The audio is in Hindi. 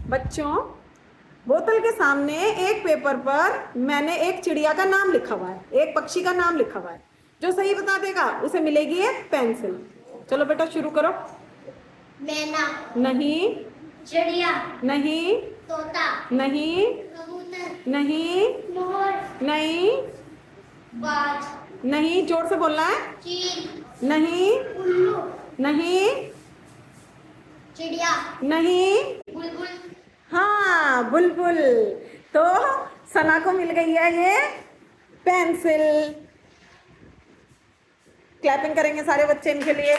बच्चों, बोतल के सामने एक पेपर पर मैंने एक चिड़िया का नाम लिखा हुआ है, एक पक्षी का नाम लिखा हुआ है। जो सही बता देगा उसे मिलेगी एक पेंसिल। चलो बेटा शुरू करो। मैना, नहीं, चिड़िया, नहीं, तोता, नहीं, कबूतर, नहीं, मोर, नहीं, बाज, नहीं, जोर से बोलना है। चील, नहीं, उल्लू, नहीं, चिड़िया, नहीं, बुलबुल। हाँ बुलबुल। तो सना को मिल गई है ये पेंसिल। क्लैपिंग करेंगे सारे बच्चे इनके लिए।